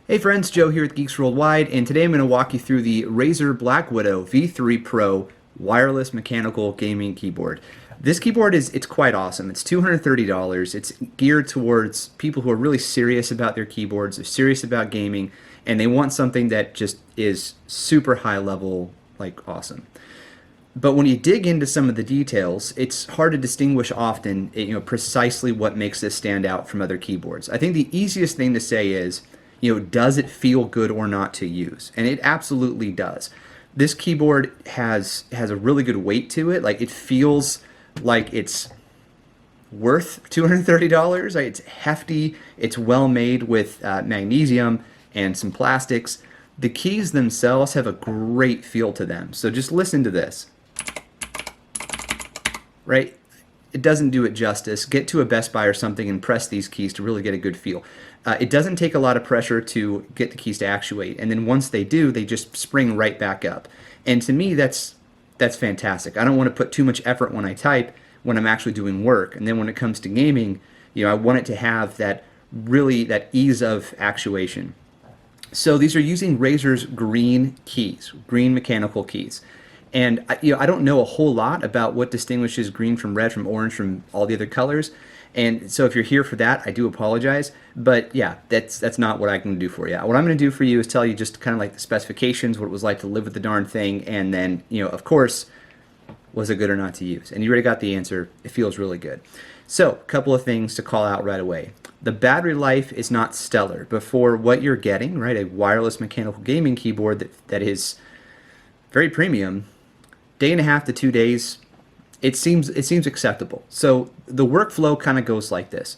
Hey friends, Joe here with Geeks Worldwide, and today I'm going to walk you through the Razer Blackwidow V3 Pro wireless mechanical gaming keyboard. This keyboard it's quite awesome. It's $230. It's geared towards people who are really serious about their keyboards, they're serious about gaming, and they want something that just is super high level, like awesome. But when you dig into some of the details, it's hard to distinguish often, precisely what makes this stand out from other keyboards. I think the easiest thing to say is, does it feel good or not to use? And it absolutely does. This keyboard has a really good weight to it. Like, it feels like it's worth $230. Like, it's hefty. It's well made with magnesium and some plastics. The keys themselves have a great feel to them. So just listen to this. Right? It doesn't do it justice. Get to a Best Buy or something and press these keys to really get a good feel. It doesn't take a lot of pressure to get the keys to actuate, and then once they do, they just spring right back up. And to me, that's fantastic. I don't want to put too much effort when I type when I'm actually doing work, and then when it comes to gaming, I want it to have that ease of actuation. So these are using Razer's green keys, green mechanical keys. And I don't know a whole lot about what distinguishes green from red, from orange, from all the other colors. And so if you're here for that, I do apologize. But yeah, that's not what I can do for you. What I'm going to do for you is tell you just kind of like the specifications, what it was like to live with the darn thing, and then, of course, was it good or not to use? And you already got the answer. It feels really good. So, a couple of things to call out right away. The battery life is not stellar, but for what you're getting, right, a wireless mechanical gaming keyboard that is very premium, day and a half to 2 days, it seems acceptable. So the workflow kind of goes like this.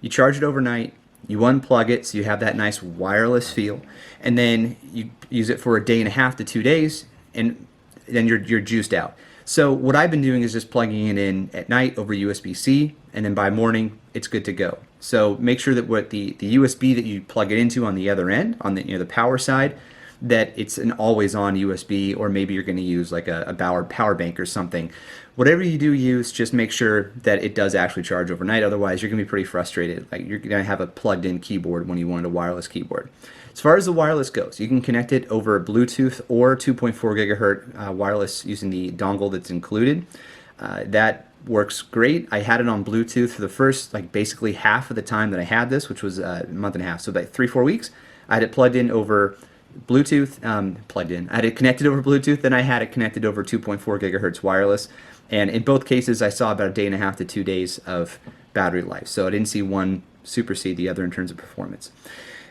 You charge it overnight, you unplug it so you have that nice wireless feel, and then you use it for a day and a half to 2 days, and then you're juiced out. So what I've been doing is just plugging it in at night over USB-C, and then by morning it's good to go. So make sure that what the USB that you plug it into on the other end, on the power side, that it's an always-on USB, or maybe you're going to use like a power bank or something. Whatever you do use, just make sure that it does actually charge overnight. Otherwise, you're going to be pretty frustrated. Like, you're going to have a plugged-in keyboard when you want a wireless keyboard. As far as the wireless goes, you can connect it over Bluetooth or 2.4 gigahertz wireless using the dongle that's included. That works great. I had it on Bluetooth for the first, basically half of the time that I had this, which was a month and a half, so about 3-4 weeks. I had it plugged in over Bluetooth, I had it connected over Bluetooth, then I had it connected over 2.4 gigahertz wireless, and in both cases I saw about a day and a half to 2 days of battery life, so I didn't see one supersede the other in terms of performance.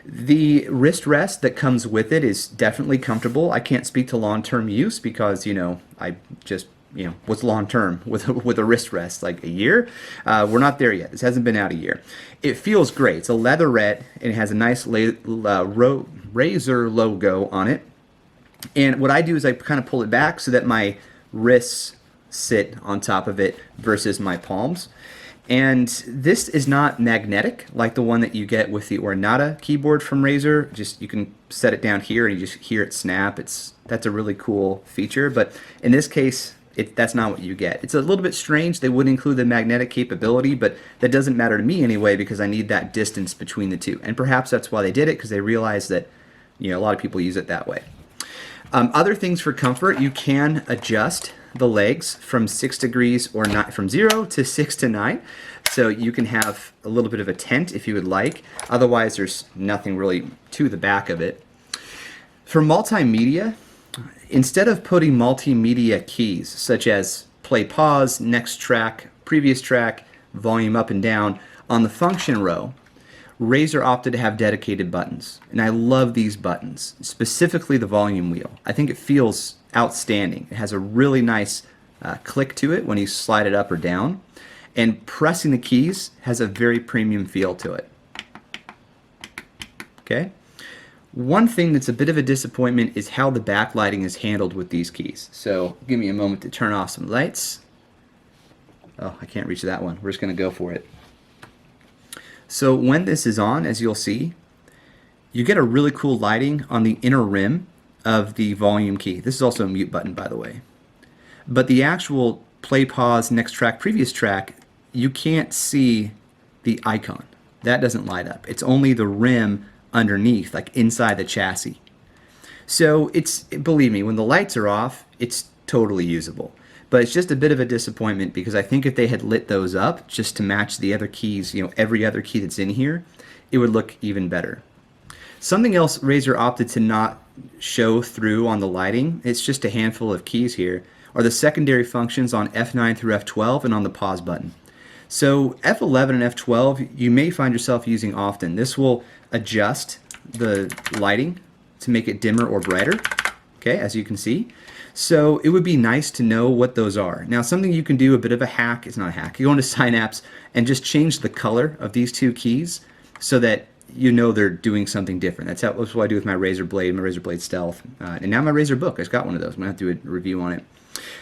The wrist rest that comes with it is definitely comfortable. I can't speak to long-term use because, I just, what's long-term with a wrist rest? Like a year? We're not there yet. This hasn't been out a year. It feels great. It's a leatherette, and it has a nice Razer logo on it. And what I do is I kind of pull it back so that my wrists sit on top of it versus my palms. And this is not magnetic like the one that you get with the Ornata keyboard from Razer. Just, you can set it down here and you just hear it snap. That's a really cool feature. But in this case, that's not what you get. It's a little bit strange. They would include the magnetic capability, but that doesn't matter to me anyway because I need that distance between the two. And perhaps that's why they did it, because they realized that a lot of people use it that way. Other things for comfort, you can adjust the legs from 6 degrees or not, from 0 to 6 to 9. So you can have a little bit of a tent if you would like. Otherwise, there's nothing really to the back of it. For multimedia, instead of putting multimedia keys such as play, pause, next track, previous track, volume up and down on the function row, Razer opted to have dedicated buttons, and I love these buttons, specifically the volume wheel. I think it feels outstanding. It has a really nice click to it when you slide it up or down, and pressing the keys has a very premium feel to it. Okay? One thing that's a bit of a disappointment is how the backlighting is handled with these keys. So give me a moment to turn off some lights. Oh, I can't reach that one. We're just going to go for it. So when this is on, as you'll see, you get a really cool lighting on the inner rim of the volume key. This is also a mute button, by the way. But the actual play, pause, next track, previous track, you can't see the icon. That doesn't light up. It's only the rim underneath, like inside the chassis. So it's, believe me, when the lights are off, it's totally usable. But it's just a bit of a disappointment because I think if they had lit those up just to match the other keys, every other key that's in here, it would look even better. Something else Razer opted to not show through on the lighting, it's just a handful of keys here, are the secondary functions on F9 through F12 and on the pause button. So F11 and F12 you may find yourself using often. This will adjust the lighting to make it dimmer or brighter, okay, as you can see. So it would be nice to know what those are. Now something you can do, a bit of a hack, it's not a hack, you go into Synapse and just change the color of these two keys so that you know they're doing something different. That's what I do with my Razer Blade, my Razer Blade Stealth, and now my Razer Book. I just got one of those. I'm going to have to do a review on it.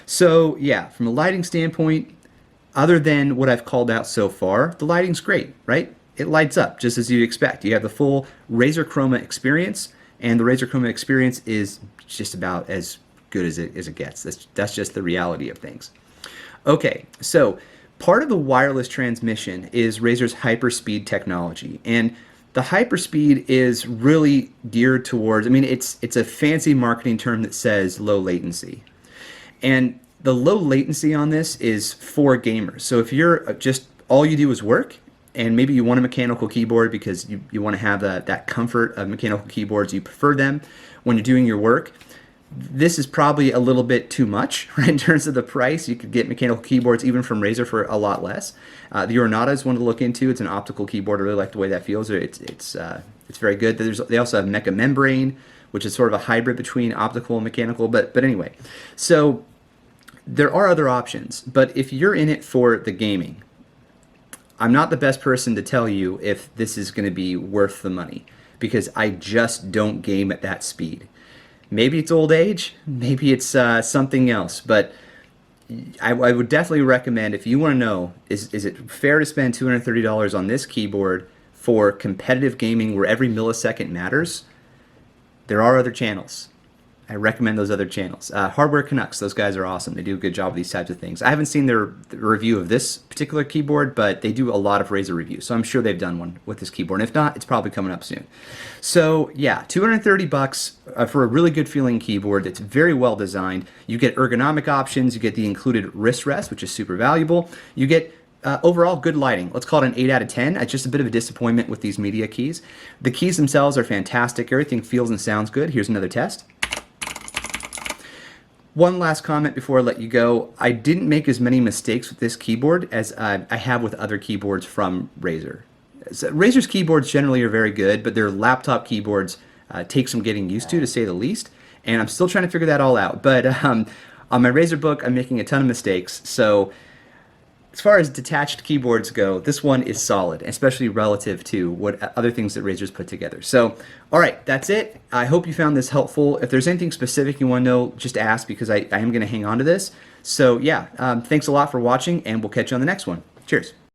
So yeah, from a lighting standpoint, other than what I've called out so far, the lighting's great, right? It lights up just as you'd expect. You have the full Razer Chroma experience, and the Razer Chroma experience is just about as good as it gets. That's just the reality of things. Okay, so part of the wireless transmission is Razer's hyperspeed technology, and the hyperspeed is really geared towards, I mean, it's a fancy marketing term that says low latency. And the low latency on this is for gamers. So if you're just, all you do is work, and maybe you want a mechanical keyboard because you want to have that comfort of mechanical keyboards, you prefer them when you're doing your work, this is probably a little bit too much, right, in terms of the price. You could get mechanical keyboards even from Razer for a lot less. The Ornata is one to look into. It's an optical keyboard. I really like the way that feels. It's very good. They also have Mecha Membrane, which is sort of a hybrid between optical and mechanical. But anyway, so there are other options. But if you're in it for the gaming, I'm not the best person to tell you if this is going to be worth the money because I just don't game at that speed. Maybe it's old age, maybe it's something else, but I would definitely recommend, if you want to know, is it fair to spend $230 on this keyboard for competitive gaming where every millisecond matters? There are other channels. I recommend those other channels. Hardware Canucks, those guys are awesome. They do a good job with these types of things. I haven't seen their review of this particular keyboard, but they do a lot of Razer reviews, so I'm sure they've done one with this keyboard. And if not, it's probably coming up soon. So yeah, $230 for a really good feeling keyboard that's very well designed. You get ergonomic options, you get the included wrist rest, which is super valuable. You get overall good lighting. Let's call it an 8 out of 10. It's just a bit of a disappointment with these media keys. The keys themselves are fantastic. Everything feels and sounds good. Here's another test. One last comment before I let you go. I didn't make as many mistakes with this keyboard as I have with other keyboards from Razer. So Razer's keyboards generally are very good, but their laptop keyboards take some getting used to say the least. And I'm still trying to figure that all out. But on my Razer Book, I'm making a ton of mistakes. So as far as detached keyboards go, this one is solid, especially relative to what other things that Razer's put together. So, all right, that's it. I hope you found this helpful. If there's anything specific you want to know, just ask because I am going to hang on to this. So, yeah, thanks a lot for watching, and we'll catch you on the next one. Cheers.